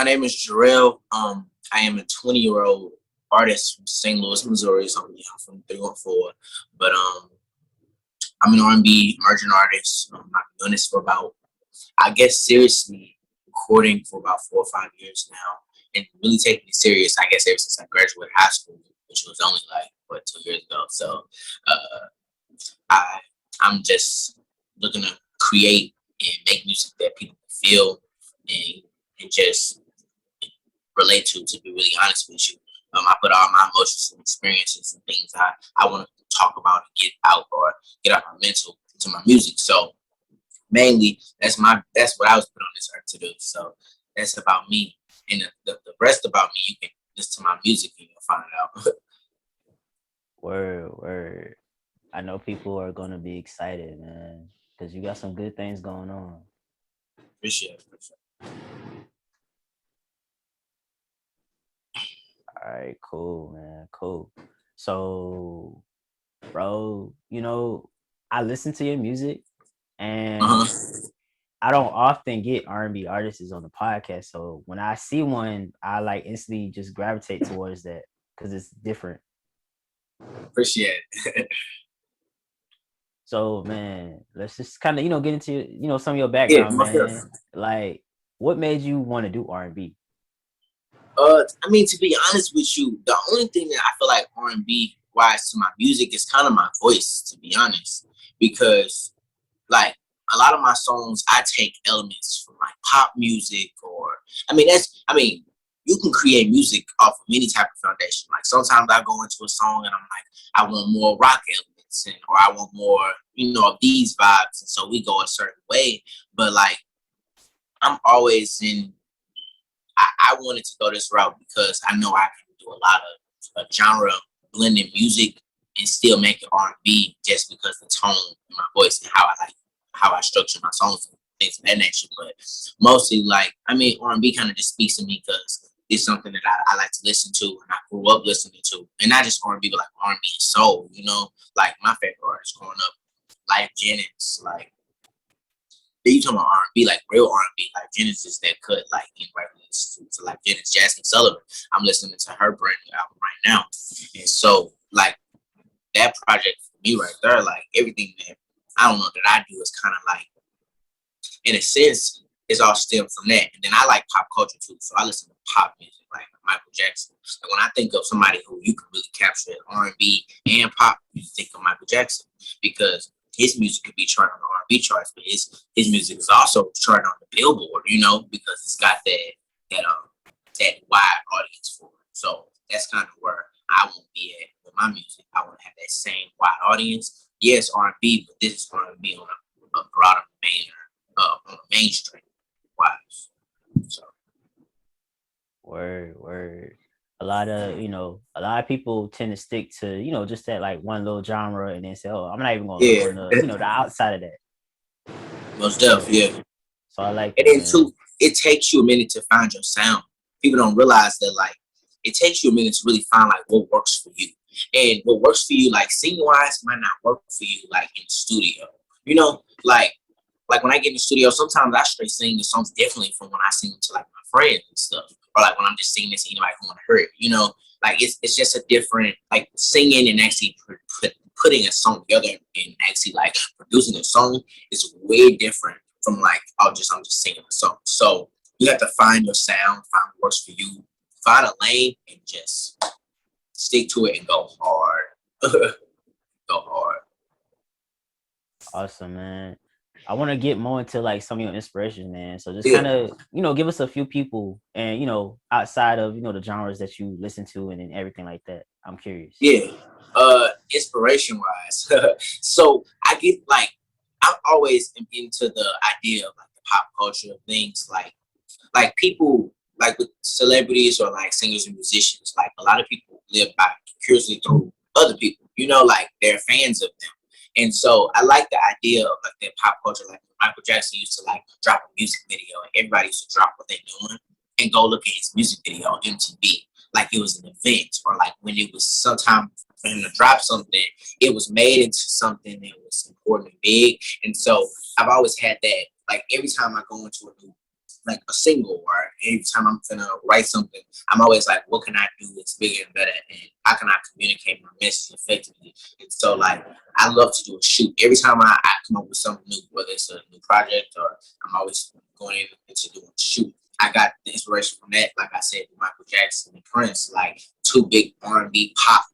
name is Jerell. I am a 20-year-old artist from St. Louis, Missouri. So I'm from 314. But I'm an R&B emerging artist. I've been doing this for about, I guess, seriously recording for about 4 or 5 years now, and really taking it serious. I guess ever since I graduated high school, which was only like 2 years ago. So uh, I I'm just looking to create and make music that people can feel and just relate to be really honest with you. I put all my emotions and experiences and things I want to talk about and get out or get out my mental into my music. So mainly that's what I was put on this earth to do. So that's about me. And the rest about me you can listen to my music and you'll find out. Word, word. I know people are gonna be excited, man, because you got some good things going on. Appreciate it. Appreciate All right, cool, man, cool. So, bro, I listen to your music, it. and Uh-huh. I don't often get R&B artists on the podcast. So when I see one, I like instantly just gravitate towards that because it's different. Appreciate it. So man, let's just kind of get into some of your Yeah, background, most man. definitely. Like, what made you want to do R&B? I mean, to be honest with you, the only thing that I feel like R&B wise to my music is kind of my voice, to be honest, because like a lot of my songs, I take elements from like pop music, or I mean, you can create music off of any type of foundation. Like sometimes I go into a song and I'm like, I want more rock elements, or I want more, of these vibes, and so we go a certain way. But like, I'm always in I wanted to go this route because I know I can do a lot of genre blending music and still make it R&B just because the tone in my voice and how I structure my songs and things of that nature. But mostly, like, R&B kind of just speaks to me because it's something that I like to listen to and I grew up listening to, and not just R&B, but like R&B and soul. Like my favorite artist growing up, Life Jennings, like you talking about R&B, like real R&B, like Genesis that cut like in reference to like Genesis Jasmine Sullivan. I'm listening to her brand new album right now, and so like that project for me right there, like everything that I don't know that I do is kind of like in a sense it's all stemmed from that. And then I like pop culture too, so I listen to pop music like Michael Jackson. Like when I think of somebody who you can really capture in R&B and pop, you think of Michael Jackson because his music could be charted on the R&B charts, but his music is also charted on the Billboard, because it's got that wide audience for it. So that's kind of where I want to be at with my music. I want to have that same wide audience. Yes, R&B, but this is R&B on a broader manner, on a mainstream wise. So Word, word. A lot of people tend to stick to just that like one little genre and then say, oh, I'm not even gonna look yeah, on the outside of that. most So definitely, yeah. so I like And that, then man. too, it takes you a minute to find your sound. People don't realize that like it takes you a minute to really find like what works for you. And what works for you, like singing wise, might not work for you like in the studio. Like when I get in the studio, sometimes I straight sing the songs differently from when I sing them to like my friends and stuff. Or like when I'm just singing it to anybody who wanna hear it. Like it's just a different like singing and actually putting a song together and actually like producing a song is way different from like I'm just singing a song. So you have to find your sound, find what works for you, find a lane and just stick to it and go hard. Go hard. Awesome, man. I want to get more into like some of your inspirations, man. So just kind Yeah. of, give us a few people and, outside of, the genres that you listen to and everything like that. I'm curious. Yeah. Inspiration wise. So I get like I'm always into the idea of like the pop culture of things like people like with celebrities or like singers and musicians, like a lot of people live by curiously through other people, like they're fans of them. And so I like the idea of like that pop culture, like Michael Jackson used to like drop a music video and everybody used to drop what they're doing and go look at his music video on MTV. Like it was an event, or like when it was sometime for him to drop something, it was made into something that was important and big. And so I've always had that. Like every time I go into a new like a single, or every time I'm gonna write something, I'm always like, what can I do that's bigger and better, and how can I communicate my message effectively? And so, like, I love to do a shoot. Every time I come up with something new, whether it's a new project or I'm always going into doing a shoot. I got the inspiration from that, like I said, Michael Jackson and Prince, like two big R&B pop,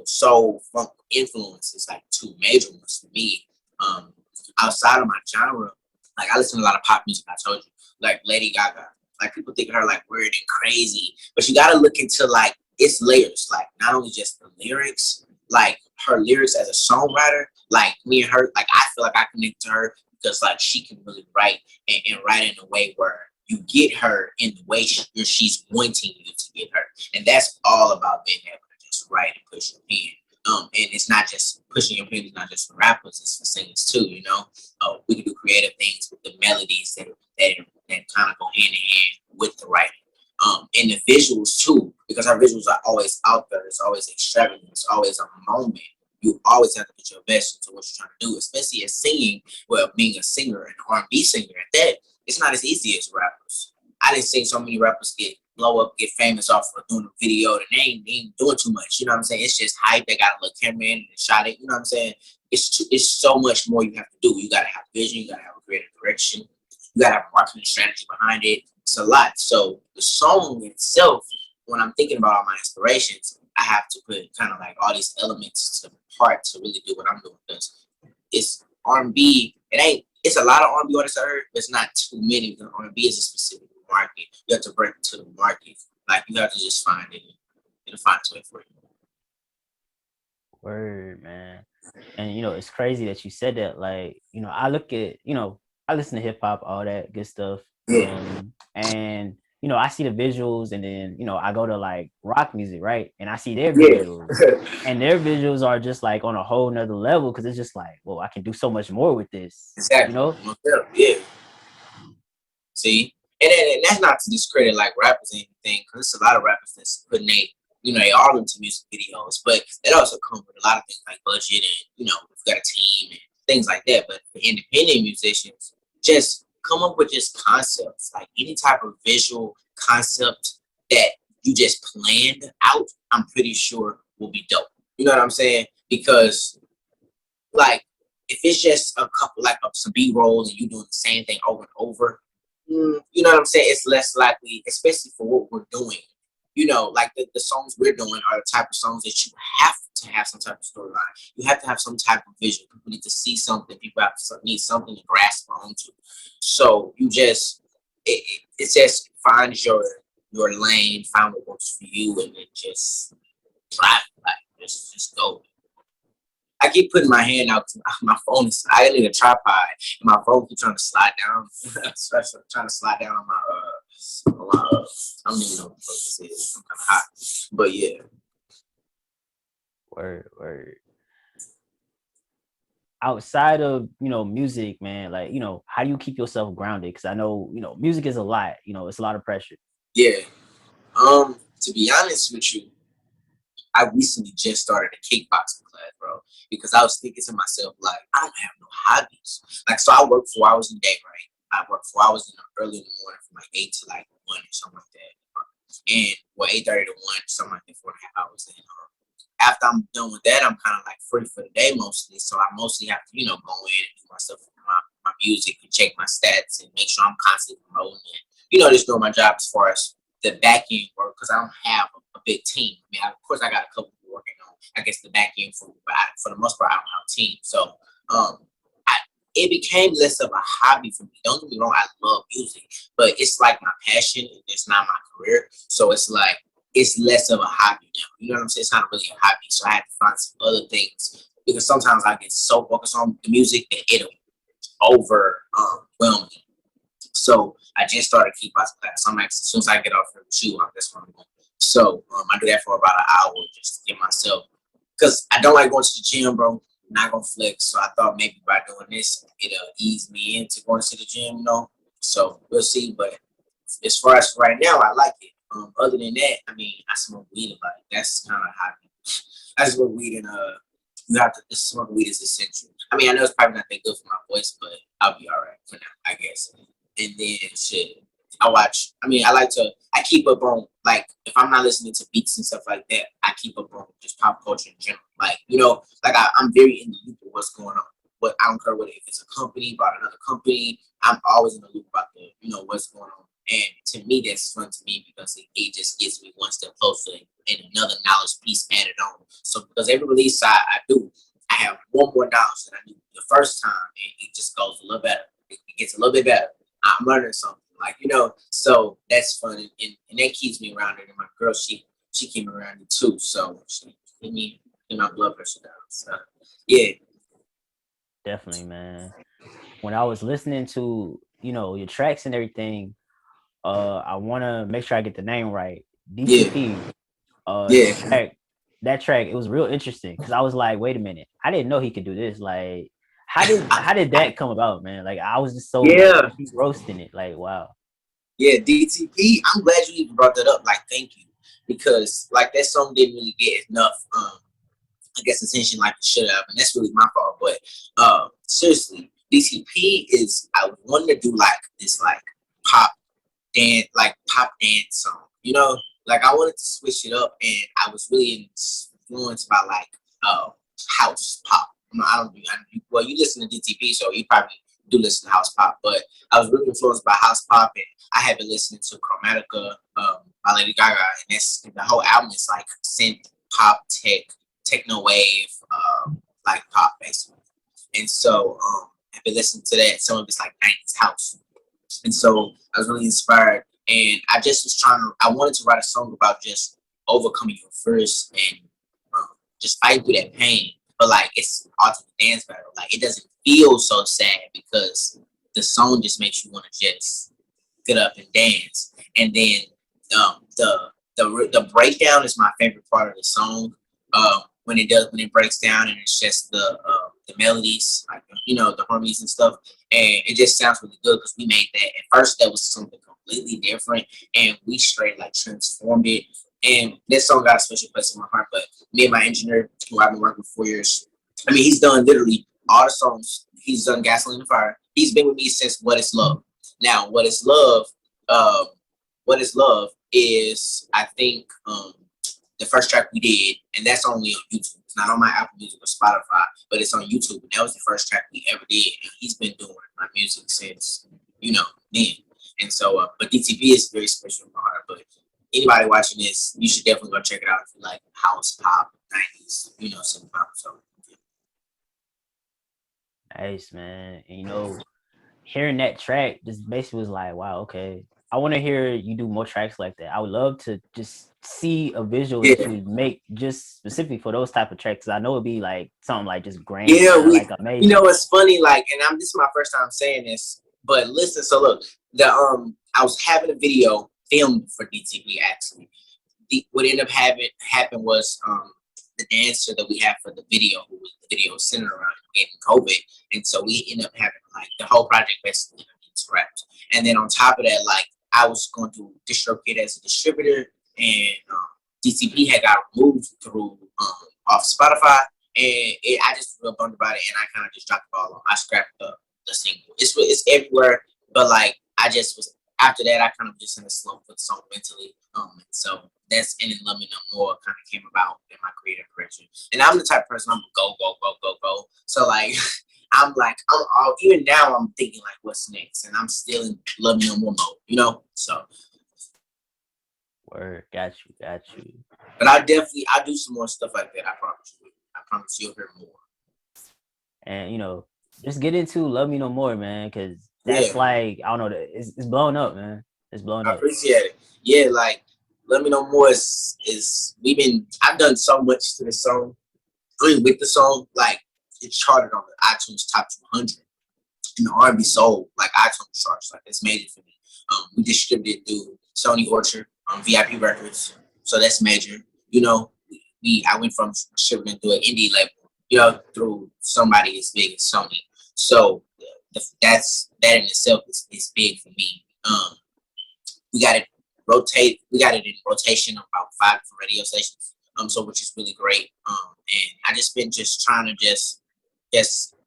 soul funk influences, like two major ones for me. Um, Outside of my genre, like I listen to a lot of pop music. I told you, like Lady Gaga. Like people think of her like weird and crazy, but you gotta look into like its layers. Like not only just the lyrics, like her lyrics as a songwriter. Like me and her, like I feel like I connect to her because like she can really write and write in a way where you get her in the way she's wanting you to get her, and that's all about being able to just write and push your pen. And it's not just pushing your pen. It's not just for rappers. It's for singers too. We can do creative things with the melodies that kind of go hand in hand with the writing. And the visuals too, because our visuals are always out there. It's always extravagant. It's always a moment. You always have to put your best into what you're trying to do, especially as singing. Well, being a singer, an R&B singer at that, it's not as easy as rappers. I didn't see so many rappers blow up, get famous off of doing a video, and they ain't doing too much. You know what I'm saying? It's just hype. They got a little camera in and shot it. You know what I'm saying? It's so much more you have to do. You gotta have vision. You gotta have a creative direction. You gotta have a marketing strategy behind it. It's a lot. So the song itself, when I'm thinking about all my inspirations, I have to put kind of like all these elements to part to really do what I'm doing. Because it's R&B. It's a lot of R&B artists I heard, but it's not too many. Because R&B is a specific market. You have to break into the market. Like you have to just find it. It'll find its way for you. Word, man. And it's crazy that you said that. Like, I look at, I listen to hip hop, all that good stuff. And I see the visuals, and then I go to like rock music, right? And I see their visuals. And their visuals are just like on a whole nother level, because it's just like, well, I can do so much more with this. Exactly. Yeah. See? And that's not to discredit like rappers or anything, because there's a lot of rappers that's putting they all into music videos, but that also comes with a lot of things like budget and, we've got a team and things like that. But for independent musicians, just come up with just concepts, like any type of visual concept that you just planned out, I'm pretty sure will be dope. You know what I'm saying? Because like if it's just a couple like some B-rolls and you doing the same thing over and over, you know what I'm saying? It's less likely, especially for what we're doing. Like the songs we're doing are the type of songs that you have to have some type of storyline. You have to have some type of vision. People need to see something. People need something to grasp onto. So it's just find your lane, find what works for you, and then just try. Like just go. I keep putting my hand out. My phone is. I need a tripod, and my phone keeps trying to slide down. So I'm trying to slide down on my. I don't even know what the fuck this is. I'm kind of hot, but yeah. Word. Outside of music, man, like how do you keep yourself grounded? Because I know music is a lot. It's a lot of pressure. Yeah. To be honest with you, I recently just started a kickboxing class, bro, because I was thinking to myself, like, I don't have no hobbies. Like, so I work 4 hours a day, right? I work 4 hours early in the morning from like 8 to like 1 or something like that. And 8:30 to 1, something like that, 4.5 hours. And after I'm done with that, I'm kind of like free for the day mostly. So I mostly have to, go in and do my stuff with my music and check my stats and make sure I'm constantly promoting it. Just doing my job as far as the back end work, because I don't have a big team. I mean, of course, I got a couple people working on, I guess, the back end for the most part, I don't have a team. So it became less of a hobby for me. Don't get me wrong, I love music, but it's like my passion. It's not my career. So it's like, it's less of a hobby now. You know what I'm saying? It's not really a hobby. So I had to find some other things, because sometimes I get so focused on the music that it'll overwhelm me. So I just started kickboxing class. I'm like, as soon as I get off from the shoe, that's what I'm going. So I do that for about an hour just to get myself, because I don't like going to the gym, bro. I'm not gonna flex. So I thought maybe by doing this, it'll ease me into going to the gym, So we'll see. But as far as right now, I like it. Other than that, I mean, I smoke weed a lot. That's kind of hobby. I smoke weed, and you have to smoke weed is essential. I mean, I know it's probably not that good for my voice, but I'll be all right for now, I guess. And then shit. I watch. I mean, I keep up on, like, if I'm not listening to beats and stuff like that, I keep up on just pop culture in general. Like, like I'm very in the loop of what's going on. But I don't care whether if it's a company about another company. I'm always in the loop about what's going on. And to me, that's fun to me because it just gets me one step closer and another knowledge piece added on. So because every release I do, I have one more knowledge than I knew the first time, and it just goes a little better. It gets a little bit better. I'm learning something, like, so that's fun, and that keeps me around it. And my girl, she keep me around it too, so she keep me in my blood pressure down. So yeah, Definitely, man. When I was listening to, your tracks and everything, I want to make sure I get the name right. yeah, DTP, the yeah. track, it was real interesting because I was like, wait a minute, I didn't know he could do this. Like, how did that come about, man? Like, I was just so like Yeah, deep roasting it. Like, wow. yeah, DTP. I'm glad you even brought that up. Like, thank you, because like that song didn't really get enough, I guess, attention like it should have, and that's really my fault. But seriously, DTP is, I wanted to do like this, like pop pop dance song. Like I wanted to switch it up, and I was really influenced by like uh house pop. I don't do. Well, you listen to DTP, so you probably do listen to house pop. But I was really influenced by house pop, and I have been listening to Chromatica by Lady Gaga, and the whole album is like synth pop, techno wave, like pop basically. And so I've been listening to that. Some of it's like 90s house. And so I was really inspired. And I just was I wanted to write a song about just overcoming your fears and just fighting through that pain. But like it's ultimate dance battle. Like it doesn't feel so sad because the song just makes you want to just get up and dance. And then the breakdown is my favorite part of the song. When it breaks down and it's just the melodies, like the harmonies and stuff, and it just sounds really good because we made that. At first, that was something completely different, and we straight like transformed it. And this song got a special place in my heart. But me and my engineer, who I've been working with 4 years, I mean, he's done literally all the songs. He's done Gasoline and Fire. He's been with me since What Is Love. Now, Um, what is Love is, I think, the first track we did, and that's only on YouTube. It's not on my Apple Music or Spotify, but it's on YouTube. And that was the first track we ever did. And he's been doing my music since, then. And so, but DTP is very special in my heart. But anybody watching this, you should definitely go check it out if you like house pop, 90s, synth pop. So, yeah. Nice, man. And hearing that track just basically was like, wow, okay. I want to hear you do more tracks like that. I would love to just see a visual that you Yeah. would make just specifically for those type of tracks. I know it'd be like something like just grand, Yeah, like amazing. it's funny, like, and this is my first time saying this, but listen, so look, I was having a video filmed for DTV actually. What ended up happen was the dancer that we had for the video, who was the video centered around getting COVID, and so we ended up having like the whole project basically scrapped. And then on top of that, like I was going to distribute as a distributor, and DTP had got removed through off Spotify, and I just feel bummed about it, and I kind of just dropped the ball on. I scrapped the single. It's everywhere, but like I just was after that. I kind of just in a slump with the song mentally. So that's and then Love Me No More kind of came about in my creative pressure. And I'm the type of person I'm gonna go. So like I'm all, even now I'm thinking like what's next, and I'm still in Love Me No More mode. So Word, got you. but I do some more stuff like that. I promise you. I promise you'll hear more. And just get into Love Me No More, man, because that's Yeah, like I don't know, it's blowing up, man. It's blowing I up. appreciate it. Yeah, like Let Me Know More is I've done so much to the song. I mean, with the song, like it's charted on the iTunes Top 200 in the R&B soul, like iTunes charts. Like it's major for me. We distributed through Sony Orchard, VIP Records, so that's major. I went from distributing through an indie label, through somebody as big as Sony. So that in itself is big for me. We got it We got it in rotation on about 5 different radio stations. So which is really great. And I just been just trying to just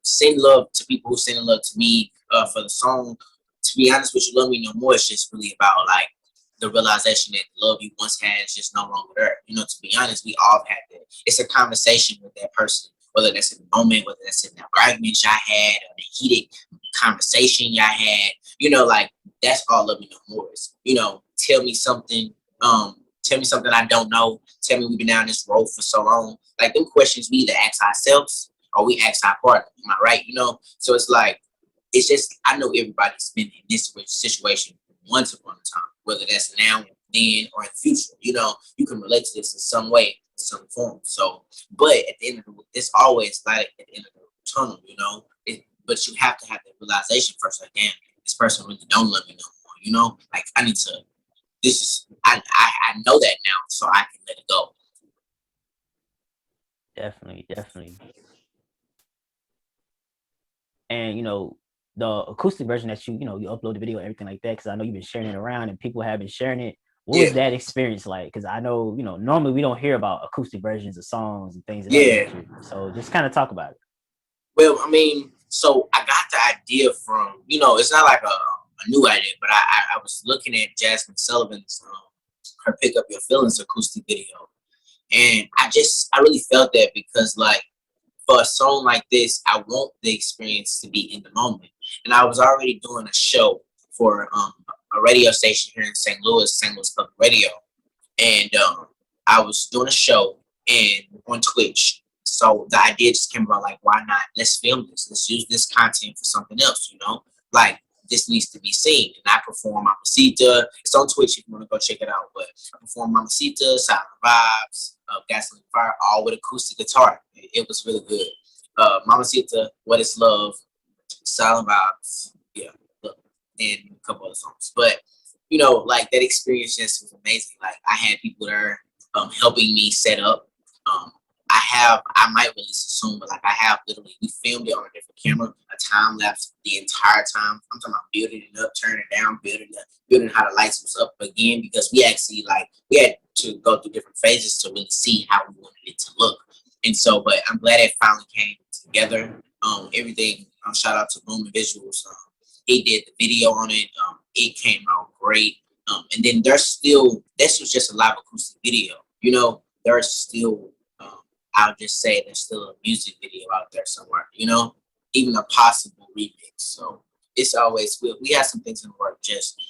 send love to people who send love to me for the song, to to be honest with you, Love Me No More is just really about like the realization that the love you once had is just no longer there. You know, to be honest, we all have had that. It's a conversation with that person, whether that's in the moment, whether that's in the argument y'all had, or the heated conversation y'all had. You know, like that's all Love Me No More is. You know, tell me something I don't know. Tell me we've been down this road for so long. Like them questions we either ask ourselves or we ask our partner. Am I right? You know, so it's like it's just I know everybody's been in this situation once upon a time, whether that's now, then, or in the future. You know, you can relate to this in some way, in some form. So, but at the end of the it's always like at the end of the tunnel. You know, but you have to have that realization first. Like, damn, this person really don't love me no more. You know, like I need to. This is I know that now, so I can let it go. Definitely, definitely. And the acoustic version that you upload the video and everything like that, because I know you've been sharing it around and people have been sharing it. What was Yeah, that experience like? Because I know normally we don't hear about acoustic versions of songs and things of that yeah. nature. So just kind of talk about it. Well, I mean, so I got the idea from it's not like a new idea, but I was looking at Jasmine Sullivan's her "Pick Up Your Feelings" acoustic video, and I really felt that because like for a song like this, I want the experience to be in the moment. And I was already doing a show for a radio station here in St. Louis Public Radio, and I was doing a show and on Twitch. So the idea just came about like, why not? Let's film this. Let's use this content for something else. Like this needs to be seen. And I perform Mamacita. It's on Twitch if you want to go check it out. But I perform Mamacita, Silent Vibes, Gasoline Fire, all with acoustic guitar. It was really good. Mamacita, What Is Love, Silent Vibes, yeah, look, and a couple other songs. But like that experience just was amazing. Like I had people there helping me set up. Um, I might release it soon, but like I have literally we filmed it on a different camera, a time lapse the entire time. I'm talking about building it up, turning it down, building how the lights was up again because we actually like we had to go through different phases to really see how we wanted it to look. And so, but I'm glad it finally came together. Everything. Shout out to Boom and Visuals. He did the video on it. It came out great. And then this was just a live acoustic video. There's still, I'll just say there's still a music video out there somewhere, even a possible remix. So it's always, we have some things in the work. Just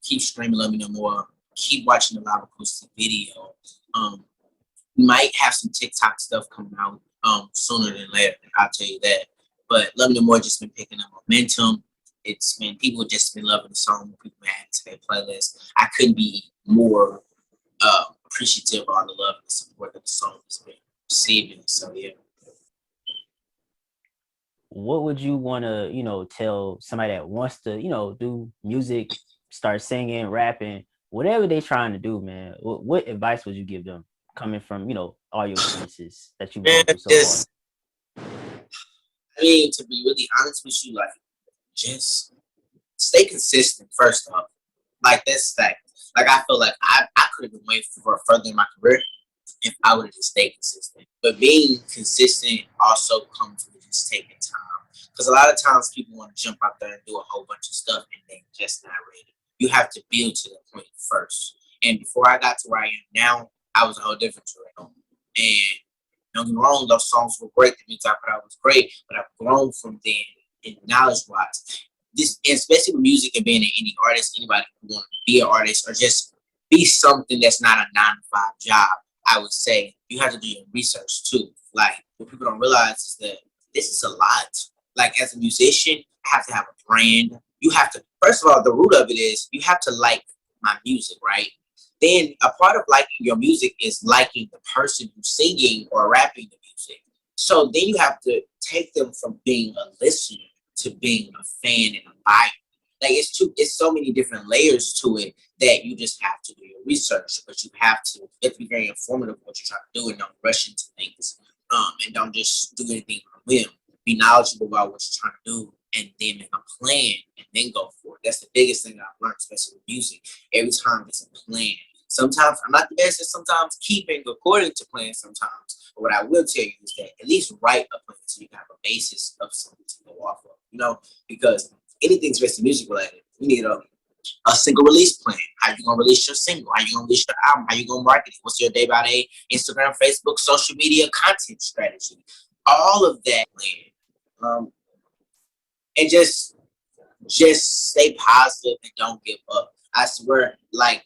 keep streaming Let Me Know More. Keep watching the live acoustic video. We might have some TikTok stuff coming out sooner than later. I'll tell you that. But Love Me No More just been picking up momentum. It's been people just been loving the song. People add to their playlist. I couldn't be more appreciative of all the love and the support that the song has been receiving. So yeah. What would you want to tell somebody that wants to do music, start singing, rapping, whatever they trying to do, man? What advice would you give them coming from all your experiences that you've Man, gone through so far? I mean, to be really honest with you, like just stay consistent first off. Like that's like I feel like I could have been way further in my career if I would have just stayed consistent. But being consistent also comes with just taking time. Because a lot of times people want to jump out there and do a whole bunch of stuff and they're just not ready. You have to build to that point first. And before I got to where I am now, I was a whole different Jerell. And don't get me wrong, those songs were great. The music I put out was great, but I've grown from then in knowledge wise. This, especially with music and being an indie artist, anybody who want to be an artist or just be something that's not a 9 to 5 job, I would say you have to do your research too. Like what people don't realize is that this is a lot. Like as a musician, I have to have a brand. You have to, first of all, the root of it is you have to like my music, right? Then a part of liking your music is liking the person who's singing or rapping the music. So then you have to take them from being a listener to being a fan and a buyer. Like it's so many different layers to it that you just have to do your research, but you have to be very informative of what you're trying to do and don't rush into things. And don't just do anything on a whim. Be knowledgeable about what you're trying to do and then make a plan and then go for it. That's the biggest thing I've learned, especially with music. Every time it's a plan. Sometimes I'm not the best at sometimes keeping according to plan sometimes. But what I will tell you is that at least write a plan so you can have a basis of something to go off of, because anything especially music related, You need a single release plan. How you gonna release your single? How you gonna release your album? How you gonna market it? What's your day by day Instagram, Facebook, social media content strategy? All of that plan. And just stay positive and don't give up. I swear, like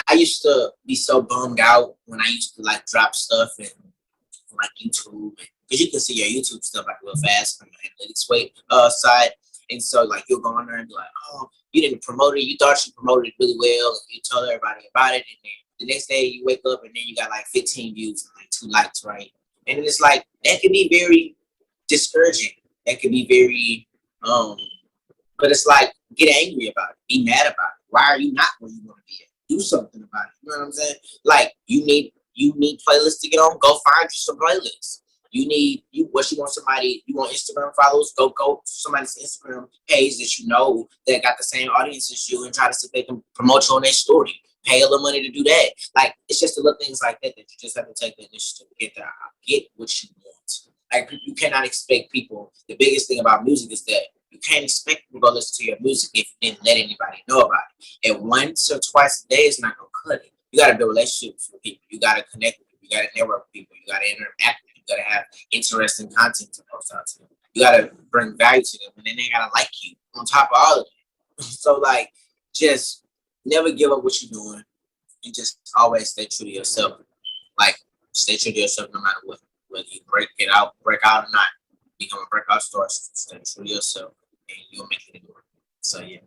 I used to be so bummed out when I used to like drop stuff and like YouTube, because you can see your YouTube stuff like real fast on the analytics side. And so like you'll go on there and be like, oh, you didn't promote it. You thought you promoted it really well, and you told everybody about it, and then the next day you wake up and then you got like 15 views and like 2 likes, right? And it's like that can be very discouraging. That can be very but it's like get angry about it, be mad about it. Why are you not where you want to be at? Do something about it. You know what I'm saying? Like you need playlists to get on. Go find you some playlists. What you want somebody, you want Instagram followers, go to somebody's Instagram page that you know that got the same audience as you and try to see if they can promote you on their story. Pay a little money to do that. Like it's just the little things like that that you just have to take the initiative to get what you want. Like you cannot expect people. The biggest thing about music is that you can't expect people to go listen to your music if you didn't let anybody know about it. And once or twice a day is not gonna cut it. You gotta build relationships with people. You gotta connect with people. You gotta network with people. You gotta interact with them. You gotta have interesting content to post out to them. You gotta bring value to them, and then they gotta like you on top of all of it. So like, just never give up what you're doing, and just always stay true to yourself. Like, stay true to yourself no matter what. Whether you break out or not, become a breakout star. Stay true to yourself, and you'll make it anywhere. So yeah.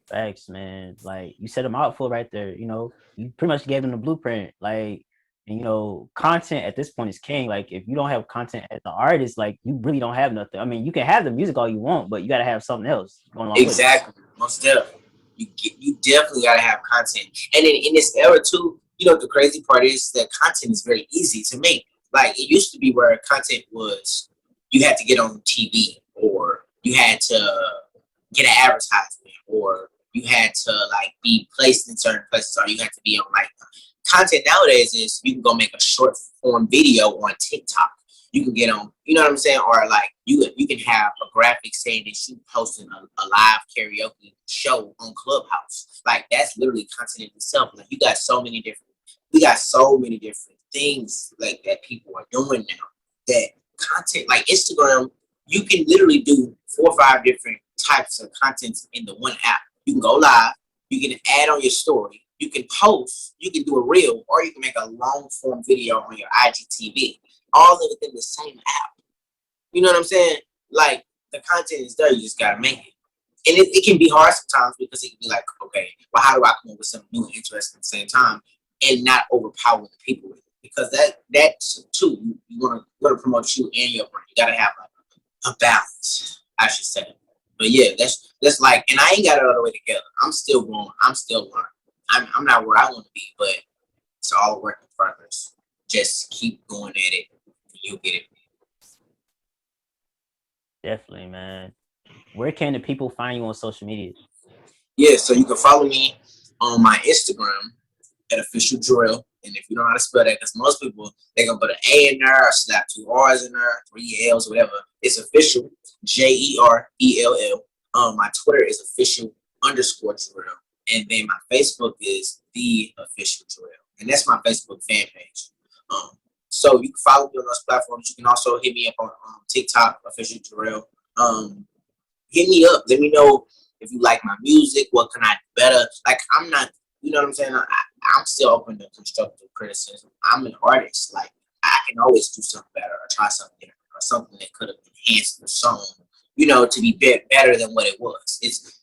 Facts, man. Like you set a mouthful right there. You know, you pretty much gave them the blueprint. Like, and you know, content at this point is king. Like, if you don't have content as an artist, like you really don't have nothing. I mean, you can have the music all you want, but you got to have something else going along with it. Exactly. Most definitely. You definitely gotta have content. And in this era too, you know the crazy part is that content is very easy to make. Like it used to be where content was you had to get on TV or you had to get an advertisement or you had to like be placed in certain places or you had to be on like content nowadays is you can go make a short form video on TikTok. You can get on, you know what I'm saying, or like you can have a graphic saying that you posting a live karaoke show on Clubhouse. Like that's literally content in itself. Like we got so many different things like that people are doing now. That content like Instagram, you can literally do 4 or 5 different types of content in the one app. You can go live, you can add on your story, you can post, you can do a reel, or you can make a long form video on your IGTV. All within the same app. You know what I'm saying? Like the content is there, you just gotta make it. And it can be hard sometimes because it can be like, okay, well, how do I come up with something new and interesting at the same time and not overpower the people with it? Because that too, you wanna promote you and your brand. You gotta have like a balance, I should say. But yeah, that's like, and I ain't got it all the way together. I'm still growing. I'm still learning. I'm not where I want to be, but it's all work in progress. Just keep going at it. You'll get it. Definitely, man. Where can the people find you on social media? Yeah, so you can follow me on my Instagram at official Jerell. And if you know how to spell that, because most people they're gonna put an A in there or slap 2 R's in there, 3 L's, whatever. It's official JERELL. My Twitter is official_Jerell. And then my Facebook is the official Jerell. And that's my Facebook fan page. So you can follow me on those platforms. You can also hit me up on TikTok, official Jerell. Hit me up. Let me know if you like my music. What can I do better? Like I'm not, you know what I'm saying? I'm still open to constructive criticism. I'm an artist. Like I can always do something better or try something different or something that could have enhanced the song, you know, to be better than what it was. It's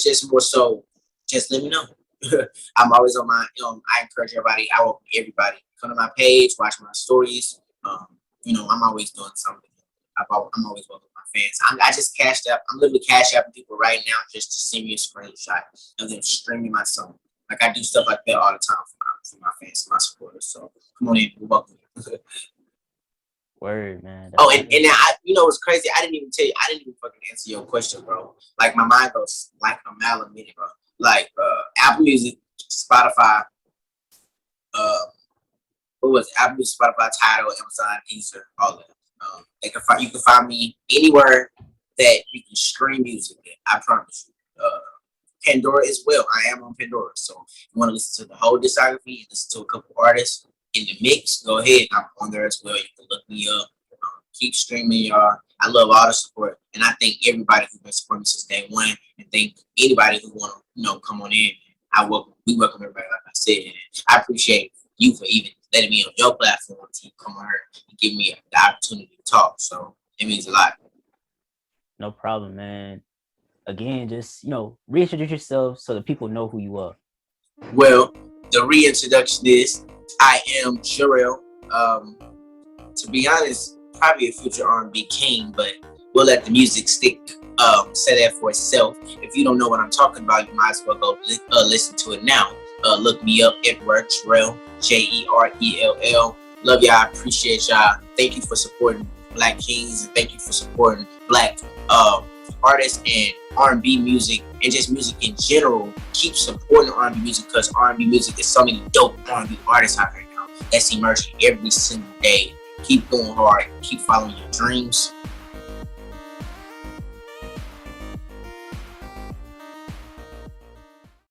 just more so. Just let me know. I'm always on my, I encourage everybody. I welcome everybody. Come to my page, watch my stories. I'm always doing something. I'm always welcoming my fans. I just cashed up. I'm literally cash apping people right now just to send me a screenshot of them streaming my song. Like I do stuff like that all the time for my fans, my supporters. So come on in, you're welcome. Word, man. Oh, and what's crazy? I didn't even tell you. I didn't even fucking answer your question, bro. Like my mind goes like a mile a minute, bro. Like Apple Music, Spotify, what was it? Apple Music, Spotify, Tidal, Amazon, Deezer, all that. You can find me anywhere that you can stream music. I promise you. Pandora as well. I am on Pandora, so if you want to listen to the whole discography and listen to a couple artists in the mix, go ahead. I'm on there as well. You can look me up. Keep streaming, y'all. I love all the support, and I thank everybody who's been supporting me since day one, and thank anybody who want to, come on in. We welcome everybody, like I said. And I appreciate you for even letting me on your platform to come on here and give me the opportunity to talk. So it means a lot. No problem, man. Again, just reintroduce yourself so the people know who you are. Well, the reintroduction is I am Jerell. To be honest, probably a future R&B king, but we'll let the music stick. Say that for itself. If you don't know what I'm talking about, you might as well go listen to it now. Look me up everywhere, Jerell, Jerell. Love y'all. I appreciate y'all. Thank you for supporting Black Kings, and thank you for supporting Black artists and R&B music, and just music in general. Keep supporting R&B music, because R&B music is so many dope R&B artists out there now that's emerging every single day. Keep going hard. Keep following your dreams.